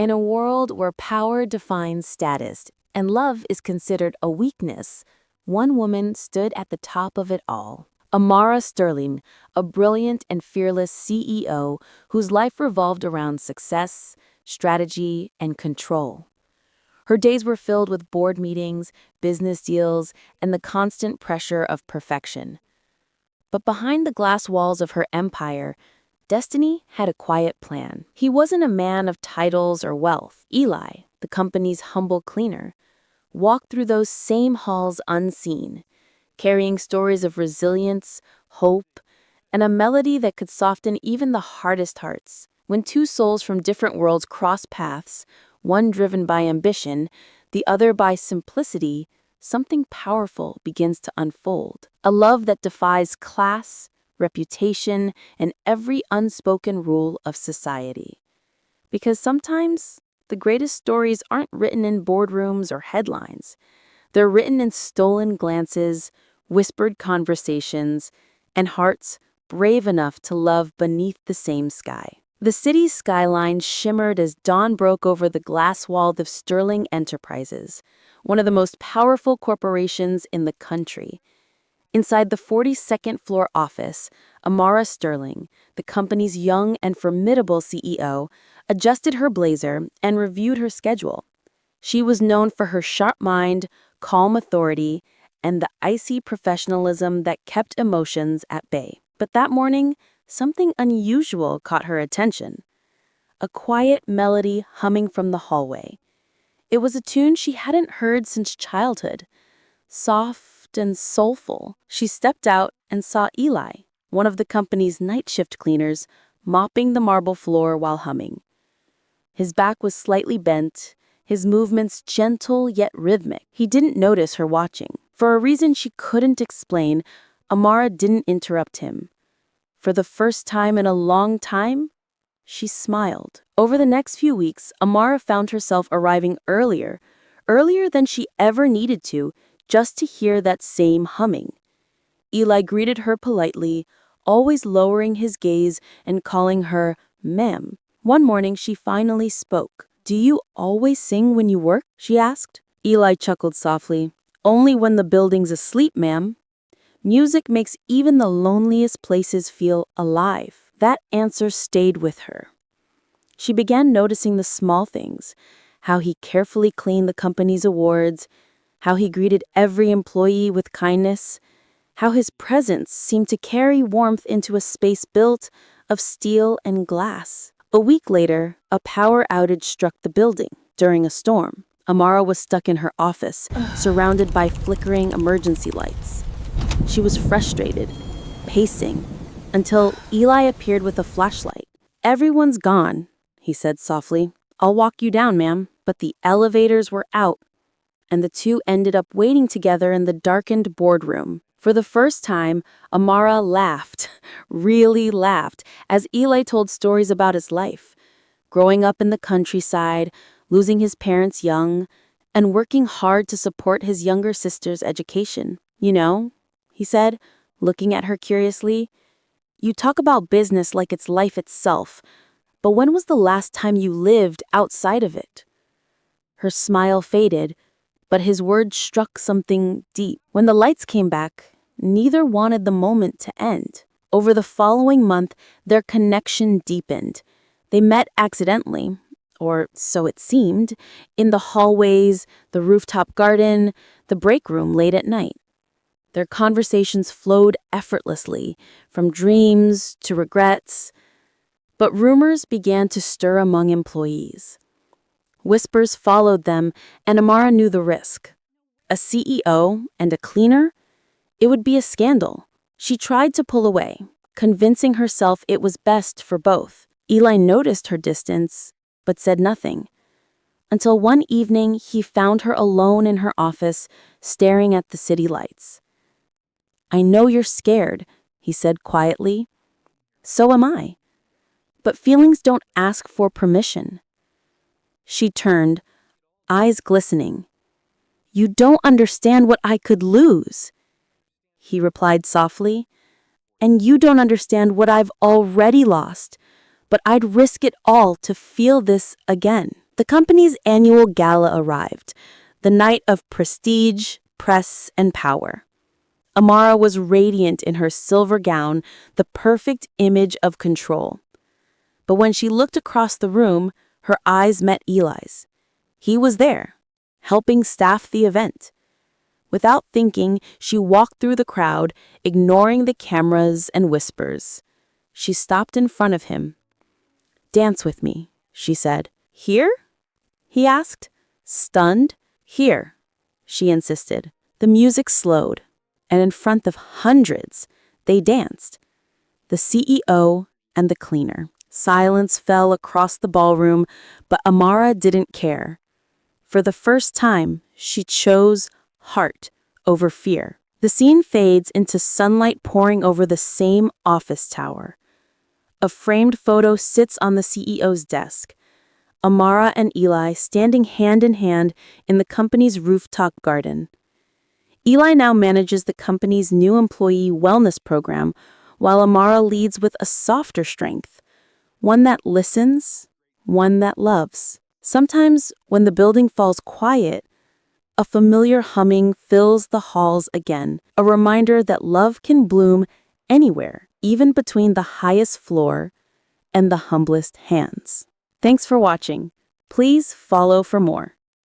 In a world where power defines status and love is considered a weakness, one woman stood at the top of it all. Amara Sterling, a brilliant and fearless CEO whose life revolved around success, strategy, and control. Her days were filled with board meetings, business deals, and the constant pressure of perfection. But behind the glass walls of her empire, Destiny had a quiet plan. He wasn't a man of titles or wealth. Eli, the company's humble cleaner, walked through those same halls unseen, carrying stories of resilience, hope, and a melody that could soften even the hardest hearts. When two souls from different worlds cross paths, one driven by ambition, the other by simplicity, something powerful begins to unfold. A love that defies class, reputation, and every unspoken rule of society. Because sometimes the greatest stories aren't written in boardrooms or headlines. They're written in stolen glances, whispered conversations, and hearts brave enough to love beneath the same sky. The city's skyline shimmered as dawn broke over the glass wall of Sterling Enterprises, one of the most powerful corporations in the country. Inside the 42nd floor office, Amara Sterling, the company's young and formidable CEO, adjusted her blazer and reviewed her schedule. She was known for her sharp mind, calm authority, and the icy professionalism that kept emotions at bay. But that morning, something unusual caught her attention. A quiet melody humming from the hallway. It was a tune she hadn't heard since childhood. Soft and soulful. She stepped out and saw Eli, one of the company's night shift cleaners, mopping the marble floor while humming. His back was slightly bent, his movements gentle yet rhythmic. He didn't notice her watching. For a reason she couldn't explain, Amara didn't interrupt him. For the first time in a long time, she smiled. Over the next few weeks, Amara found herself arriving earlier than she ever needed to, just to hear that same humming. Eli greeted her politely, always lowering his gaze and calling her ma'am. One morning, she finally spoke. "Do you always sing when you work?" she asked. Eli chuckled softly. "Only when the building's asleep, ma'am. Music makes even the loneliest places feel alive." That answer stayed with her. She began noticing the small things, how he carefully cleaned the company's awards, how he greeted every employee with kindness, how his presence seemed to carry warmth into a space built of steel and glass. A week later, a power outage struck the building. During a storm, Amara was stuck in her office, surrounded by flickering emergency lights. She was frustrated, pacing, until Eli appeared with a flashlight. "Everyone's gone," he said softly. "I'll walk you down, ma'am." But the elevators were out, and the two ended up waiting together in the darkened boardroom. For the first time, Amara laughed, really laughed, as Eli told stories about his life. Growing up in the countryside, losing his parents young, and working hard to support his younger sister's education. "You know," he said, looking at her curiously, "you talk about business like it's life itself, but when was the last time you lived outside of it?" Her smile faded, but his words struck something deep. When the lights came back, neither wanted the moment to end. Over the following month, their connection deepened. They met accidentally, or so it seemed, in the hallways, the rooftop garden, the break room late at night. Their conversations flowed effortlessly, from dreams to regrets. But rumors began to stir among employees. Whispers followed them, and Amara knew the risk. A CEO and a cleaner? It would be a scandal. She tried to pull away, convincing herself it was best for both. Eli noticed her distance, but said nothing. Until one evening, he found her alone in her office, staring at the city lights. "I know you're scared," he said quietly. "So am I. But feelings don't ask for permission." She turned, eyes glistening. "You don't understand what I could lose," he replied softly. "And you don't understand what I've already lost, but I'd risk it all to feel this again." The company's annual gala arrived, the night of prestige, press, and power. Amara was radiant in her silver gown, the perfect image of control. But when she looked across the room, her eyes met Eli's. He was there, helping staff the event. Without thinking, she walked through the crowd, ignoring the cameras and whispers. She stopped in front of him. "Dance with me," she said. "Here?" he asked. Stunned. "Here," she insisted. The music slowed, and in front of hundreds, they danced. The CEO and the cleaner. Silence fell across the ballroom, but Amara didn't care. For the first time, she chose heart over fear. The scene fades into sunlight pouring over the same office tower. A framed photo sits on the CEO's desk. Amara and Eli standing hand in hand in the company's rooftop garden. Eli now manages the company's new employee wellness program, while Amara leads with a softer strength, one that listens, one that loves. Sometimes, when the building falls quiet, a familiar humming fills the halls again, a reminder that love can bloom anywhere, even between the highest floor and the humblest hands. Thanks for watching. Please follow for more.